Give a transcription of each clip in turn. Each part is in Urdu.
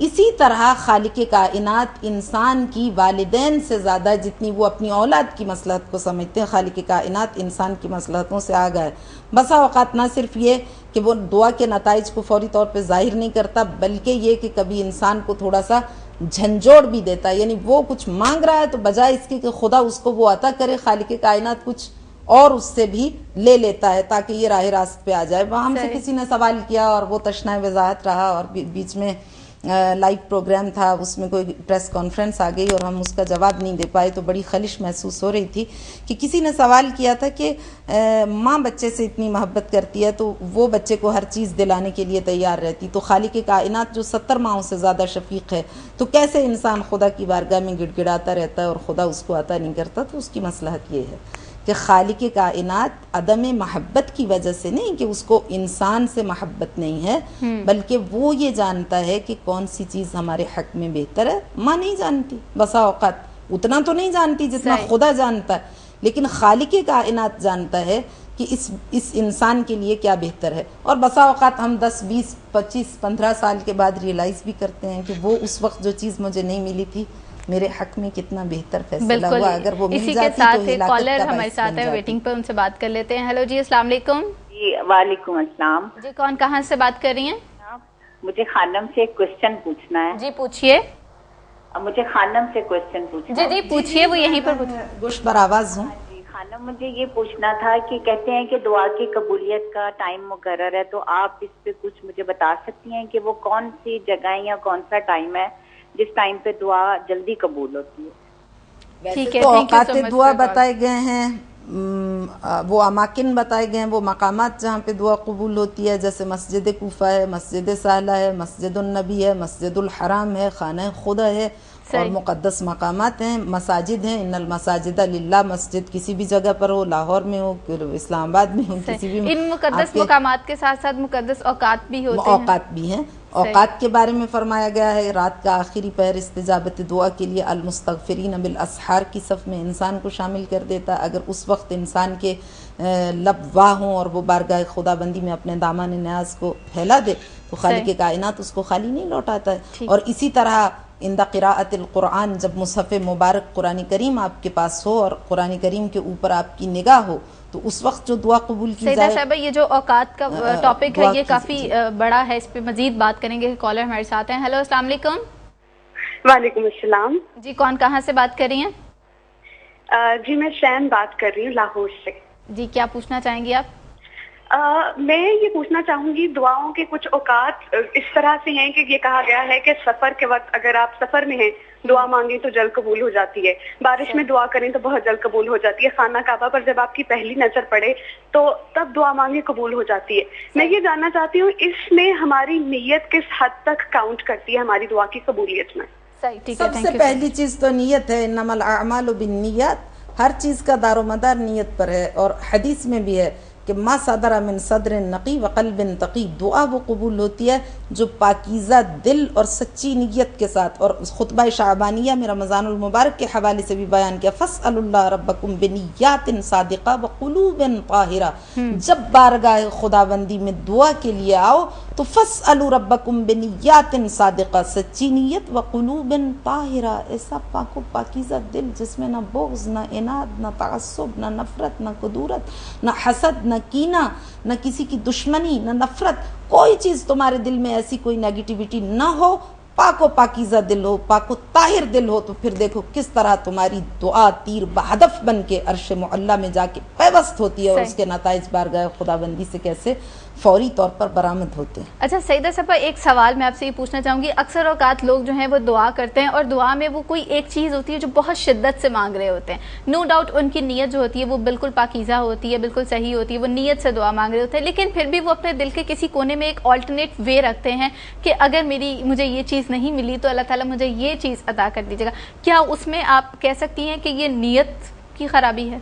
اسی طرح خالق کائنات انسان کی والدین سے زیادہ جتنی وہ اپنی اولاد کی مصلحت کو سمجھتے ہیں، خالق کائنات انسان کی مصلحتوں سے آگاہ ہے۔ بسا اوقات نہ صرف یہ کہ وہ دعا کے نتائج کو فوری طور پہ ظاہر نہیں کرتا، بلکہ یہ کہ کبھی انسان کو تھوڑا سا جھنجھوڑ بھی دیتا ہے، یعنی وہ کچھ مانگ رہا ہے تو بجائے اس کے کہ خدا اس کو وہ عطا کرے، خالق کائنات کچھ اور اس سے بھی لے لیتا ہے تاکہ یہ راہ راست پہ آ جائے۔ ہم سے کسی نے سوال کیا اور وہ تشنہ وضاحت رہا، اور بیچ میں لائیو پروگرام تھا، اس میں کوئی پریس کانفرنس آ گئی اور ہم اس کا جواب نہیں دے پائے، تو بڑی خلش محسوس ہو رہی تھی کہ کسی نے سوال کیا تھا کہ ماں بچے سے اتنی محبت کرتی ہے تو وہ بچے کو ہر چیز دلانے کے لیے تیار رہتی، تو خالق کائنات جو 70 ماہوں سے زیادہ شفیق ہے، تو کیسے انسان خدا کی بارگاہ میں گڑ گڑاتا رہتا ہے اور خدا اس کو عطا نہیں کرتا؟ تو اس کی مصلحت یہ ہے کہ خالق کائنات عدم محبت کی وجہ سے نہیں کہ اس کو انسان سے محبت نہیں ہے، بلکہ وہ یہ جانتا ہے کہ کون سی چیز ہمارے حق میں بہتر ہے۔ ماں نہیں جانتی، بسا اوقات اتنا تو نہیں جانتی جتنا خدا جانتا ہے، لیکن خالق کائنات جانتا ہے کہ اس انسان کے لیے کیا بہتر ہے۔ اور بسا اوقات ہم 10 20 25 15 سال کے بعد ریئلائز بھی کرتے ہیں کہ وہ اس وقت جو چیز مجھے نہیں ملی تھی میرے حق میں کتنا بہتر فیصلہ ہوا، اگر وہ مل جاتی تو ہلاکت کا کالر ہمارے ساتھ ہے ویٹنگ پہ، ان سے بات کر لیتے ہیں۔ ہیلو جی، السلام علیکم۔ جی وعلیکم السلام۔ جی کون کہاں سے بات کر رہی ہیں؟ مجھے خانم سے ایک کوشچن پوچھنا ہے۔ جی پوچھیے۔ مجھے خانم سے کوشچن پوچھنا ہے۔ جی پوچھیے، وہ یہیں پر گوشت پر آواز ہوں۔ جی خانم، مجھے یہ پوچھنا تھا کہ کہتے ہیں کہ دعا کی قبولیت کا ٹائم مقرر ہے، تو آپ اس پہ کچھ مجھے بتا سکتی ہیں کہ وہ کون سی جگہ یا کون سا ٹائم ہے جس ٹائم پہ دعا جلدی قبول ہوتی ہے؟ ویسے تو اوقات دعا بتائے گئے ہیں، وہ اماکن بتائے گئے ہیں، وہ مقامات جہاں پہ دعا قبول ہوتی ہے، جیسے مسجد کوفہ ہے، مسجد سہلہ ہے، مسجد النبی ہے، مسجد الحرام ہے، خانہ خدا ہے، اور مقدس مقامات ہیں، مساجد ہیں۔ ان المساجد للہ، مسجد کسی بھی جگہ پر ہو، لاہور میں ہو، اسلام آباد میں ہو، کسی بھی ان مقدس مقامات کے ساتھ ساتھ مقدس اوقات بھی ہوتے ہیں۔ اوقات بھی ہیں۔ اوقات کے بارے میں فرمایا گیا ہے رات کا آخری پہر استجابت دعا کے لیے المستغفرین بالاسحار کی صف میں انسان کو شامل کر دیتا ہے۔ اگر اس وقت انسان کے لب واہ ہوں اور وہ بارگاہ خدا بندی میں اپنے دامان نیاز کو پھیلا دے تو خالق کائنات اس کو خالی نہیں لوٹاتا ہے۔ اور اسی طرح عند قراءت القرآن، جب مصحف مبارک قرآن کریم آپ کے پاس ہو اور قرآن کریم کے اوپر آپ کی نگاہ ہو تو اس وقت جو دعا قبول کی سیدہ صاحبہ، یہ جو اوقات کا ٹاپک ہے یہ کافی بڑا ہے، اس پہ مزید بات کریں گے۔ کالر ہمارے ساتھ ہیں۔ ہیلو السلام علیکم۔ وعلیکم السلام۔ جی کون کہاں سے بات کر رہی ہیں؟ جی میں شین بات کر رہی ہوں لاہور سے۔ جی کیا پوچھنا چاہیں گی آپ؟ میں یہ پوچھنا چاہوں گی، دعاؤں کے کچھ اوقات اس طرح سے ہیں کہ یہ کہا گیا ہے کہ سفر کے وقت اگر آپ سفر میں ہیں دعا مانگیں تو جلد قبول ہو جاتی ہے، بارش میں دعا کریں تو بہت جلد قبول ہو جاتی ہے، خانہ کعبہ پر جب آپ کی پہلی نظر پڑے تو تب دعا مانگیں قبول ہو جاتی ہے۔ میں یہ جاننا چاہتی ہوں اس میں ہماری نیت کس حد تک کاؤنٹ کرتی ہے ہماری دعا کی قبولیت میں؟ سب سے پہلی چیز تو نیت ہے، انما الاعمال بالنیات، ہر چیز کا دار و مدار نیت پر ہے، اور حدیث میں بھی ہے کہ ما صدر من صدر نقی وقلب تقی، دعا وہ قبول ہوتی ہے جو پاکیزہ دل اور سچی نیت کے ساتھ، اور خطبہ شعبانیہ میں رمضان المبارک کے حوالے سے بھی بیان کیا، فاسألوا اللہ ربکم بنیات صادقہ وقلوب طاہرہ، جب بارگاہ خداوندی میں دعا کے لیے آؤ تو فاسألوا ربکم بنیات صادقہ، سچی نیت، وقلوب طاہرہ، ایسا پاک و پاکیزہ دل جس میں نہ بغض، نہ اناد، نہ تعصب، نہ نفرت، نہ کدورت، نہ حسد، نہ کینہ، نہ کسی کی دشمنی، نہ نفرت، کوئی چیز تمہارے دل میں ایسی کوئی نیگیٹیوٹی نہ ہو، پاک و پاکیزہ دل ہو، پاک و طاہر دل ہو، تو پھر دیکھو کس طرح تمہاری دعا تیر بہدف بن کے عرش معلی میں جا کے پیوست ہوتی ہے، اور اس کے نتائج بارگاہ خداوندی سے کیسے فوری طور پر برآمد ہوتے ہیں۔ اچھا سیدہ صاحبہ، ایک سوال میں آپ سے یہ پوچھنا چاہوں گی، اکثر اوقات لوگ جو ہیں وہ دعا کرتے ہیں اور دعا میں وہ کوئی ایک چیز ہوتی ہے جو بہت شدت سے مانگ رہے ہوتے ہیں، نو ڈاؤٹ ان کی نیت جو ہوتی ہے وہ بالکل پاکیزہ ہوتی ہے، بالکل صحیح ہوتی ہے، وہ نیت سے دعا مانگ رہے ہوتے ہیں، لیکن پھر بھی وہ اپنے دل کے کسی کونے میں ایک آلٹرنیٹ وے رکھتے ہیں کہ اگر مجھے یہ چیز نہیں ملی تو اللہ تعالیٰ مجھے یہ چیز عطا کر دیجیے گا۔ کیا اس میں آپ کہہ سکتی ہیں کہ یہ نیت کی خرابی ہے؟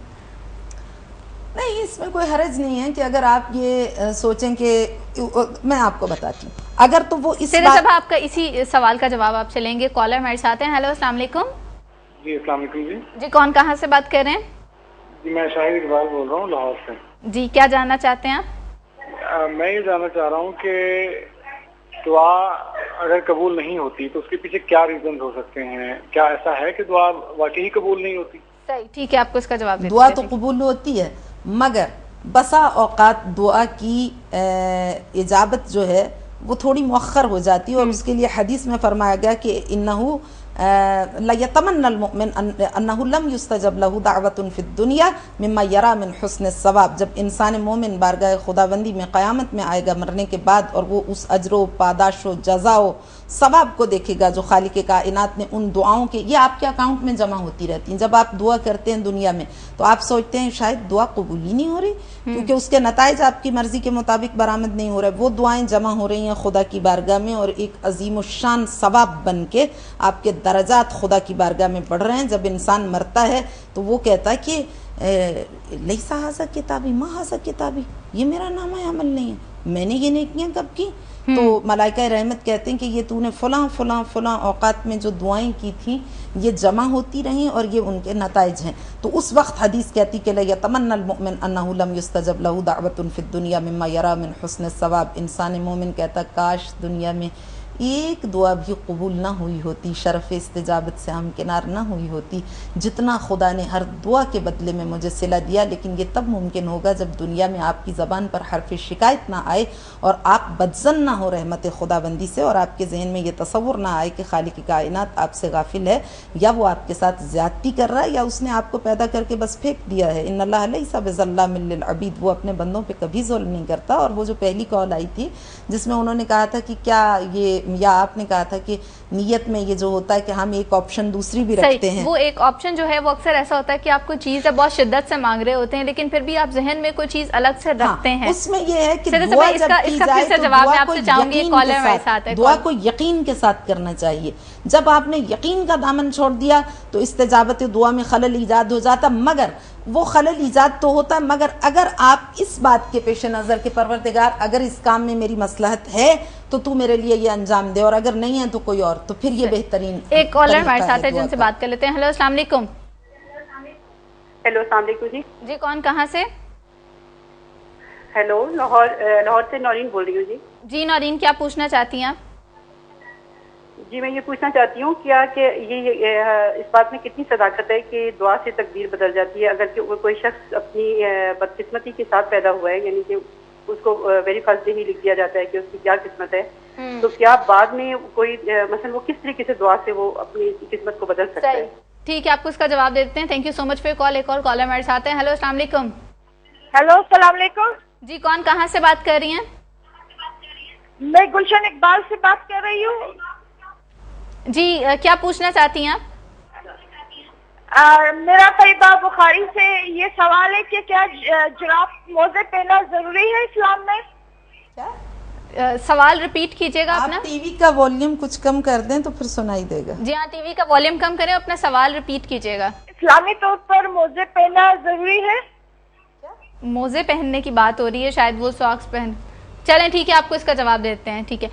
نہیں، اس میں کوئی حرج نہیں ہے کہ اگر آپ یہ سوچیں کہ میں آپ کو بتاتی ہوں، اگر تو وہ اس سیدہ صاحب آپ کا اسی سوال کا جواب آپ سے لیں گے۔ کالر ہمارے ساتھ ہیں۔ ہیلو السلام علیکم۔ جی السلام علیکم۔ جی کون کہاں سے بات کر رہے ہیں؟ جی میں شاہد اقبال بول رہا ہوں لاہور سے۔ جی کیا جاننا چاہتے ہیں آپ؟ میں یہ جاننا چاہ رہا ہوں کہ دعا اگر قبول نہیں ہوتی تو اس کے پیچھے کیا ریزن ہو سکتے ہیں؟ کیا ایسا ہے کہ دعا واقعی قبول نہیں ہوتی؟ صحیح، ٹھیک ہے، آپ کو اس کا جواب دیتے دعا ہیں۔ تو قبول ہوتی ہے، مگر بسا اوقات دعا کی اجابت جو ہے وہ تھوڑی مؤخر ہو جاتی ہے، اور اس کے لیے حدیث میں فرمایا گیا کہ انہو لیتمنى المؤمن انہ لم یستجب لہ دعوت فی الدنیا مما یرا من حسن الثواب. جب انسان مومن بارگاہ خداوندی میں قیامت میں آئے گا مرنے کے بعد، اور وہ اس اجر و پاداش و جزا و ثواب کو دیکھے گا جو خالق کائنات نے ان دعاؤں کے، یہ آپ کے اکاؤنٹ میں جمع ہوتی رہتی ہیں. جب آپ دعا کرتے ہیں دنیا میں تو آپ سوچتے ہیں شاید دعا قبول ہی نہیں ہو رہی، کیونکہ اس کے نتائج آپ کی مرضی کے مطابق برآمد نہیں ہو رہے. وہ دعائیں جمع ہو رہی ہیں خدا کی بارگاہ میں، اور ایک عظیم الشان ثواب بن کے آپ کے درجات خدا کی بارگاہ میں بڑھ رہے ہیں. جب انسان مرتا ہے تو وہ کہتا ہے کہ لیسا ھذا کتابی ما ھذا کتابی، یہ میرا نامہ عمل نہیں ہے، میں نے یہ نیکیاں کب کی؟ تو ملائکہ رحمت کہتے ہیں کہ یہ تو نے فلاں فلاں فلاں اوقات میں جو دعائیں کی تھیں یہ جمع ہوتی رہیں اور یہ ان کے نتائج ہیں. تو اس وقت حدیث کہتی کہ لیتمنى المؤمن انہ لم یستجب لہ دعوت فی الدنیا مما یرا من حسن الثواب. انسان مومن کہتا کاش دنیا میں ایک دعا بھی قبول نہ ہوئی ہوتی، شرف استجابت سے ہمکنار نہ ہوئی ہوتی، جتنا خدا نے ہر دعا کے بدلے میں مجھے صلہ دیا. لیکن یہ تب ممکن ہوگا جب دنیا میں آپ کی زبان پر حرف شکایت نہ آئے اور آپ بدظن نہ ہو رحمت خداوندی سے، اور آپ کے ذہن میں یہ تصور نہ آئے کہ خالق کائنات آپ سے غافل ہے، یا وہ آپ کے ساتھ زیادتی کر رہا ہے، یا اس نے آپ کو پیدا کر کے بس پھینک دیا ہے. ان اللہ لیس بظلام للعبید، وہ اپنے بندوں پہ کبھی ظلم نہیں کرتا. اور وہ جو پہلی کال آئی تھی جس میں انہوں نے کہا تھا کہ کیا یہ، یا آپ نے کہا تھا کہ نیت میں یہ جو ہوتا ہے کہ ہم ایک آپشن دوسری بھی رکھتے ہیں، وہ ایک آپشن جو ہے وہ اکثر ایسا ہوتا ہے کہ آپ کوئی چیز بہت شدت سے مانگ رہے ہوتے ہیں لیکن پھر بھی آپ ذہن میں کوئی چیز الگ سے رکھتے ہیں. اس میں یہ ہے کہ اس دعا کا جب کی جائے تو جواب میں آپ سے چاہوں گی، کالر ہمارے ساتھ ہے، دعا کو یقین کے ساتھ کرنا چاہیے. جب آپ نے یقین کا دامن چھوڑ دیا تو استجابت دعا میں خلل ایجاد ہو جاتا. مگر وہ خلل ایجاد تو ہوتا، مگر اگر آپ اس بات کے پیش نظر کہ پروردگار اگر اس کام میں میری مصلحت ہے تو تو میرے لیے یہ انجام دے، اور اگر نہیں ہے تو کوئی اور، تو پھر یہ بہترین. ایک کالر ہمارے ساتھ ہے جن سے بات کر لیتے ہیں. ہیلو، السلام علیکم. ہیلو، السلام علیکم جی. جی کون، کہاں سے؟ ہیلو، لاہور سے نورین بول رہی ہوں جی. جی نورین، کیا پوچھنا چاہتی ہیں آپ؟ جی میں یہ پوچھنا چاہتی ہوں کیا کہ یہ اس بات میں کتنی صداقت ہے کہ دعا سے تقدیر بدل جاتی ہے؟ اگر کہ کوئی شخص اپنی بدقسمتی کے ساتھ پیدا ہوا ہے، یعنی کہ اس کو ویری فرسٹ ڈے ہی لکھ دیا جاتا ہے کہ اس کی کیا قسمت ہے، تو کیا بعد میں کوئی مثلا وہ کس طریقے سے دعا سے وہ اپنی قسمت کو بدل سکتا ہے؟ ٹھیک ہے، آپ کو اس کا جواب دے دیتے ہیں. Thank you so much for call. ایک اور کالر ہمارے ساتھ ہیں. ہیلو، السلام علیکم. ہیلو، السلام علیکم. جی کون، کہاں سے بات کر رہی ہیں؟ میں گلشن اقبال سے بات کر رہی ہوں. جی کیا پوچھنا چاہتی ہیں آپ؟ میرا طیبہ بخاری سے یہ سوال ہے کہ کیا جراب موزے پہننا ضروری ہے اسلام میں؟ سوال ریپیٹ کیجیے گا اپنا. آپ ٹی وی کا والیوم کچھ کم کر دیں تو پھر سنائی دے گا. جی ہاں، ٹی وی کا والیوم کم کریں، اپنا سوال ریپیٹ کیجیے گا. اسلامی طور پر موزے پہننا ضروری ہے؟ موزے پہننے کی بات ہو رہی ہے، شاید وہ ساکس پہن. چلیں ٹھیک ہے، آپ کو اس کا جواب دیتے ہیں. ٹھیک ہے.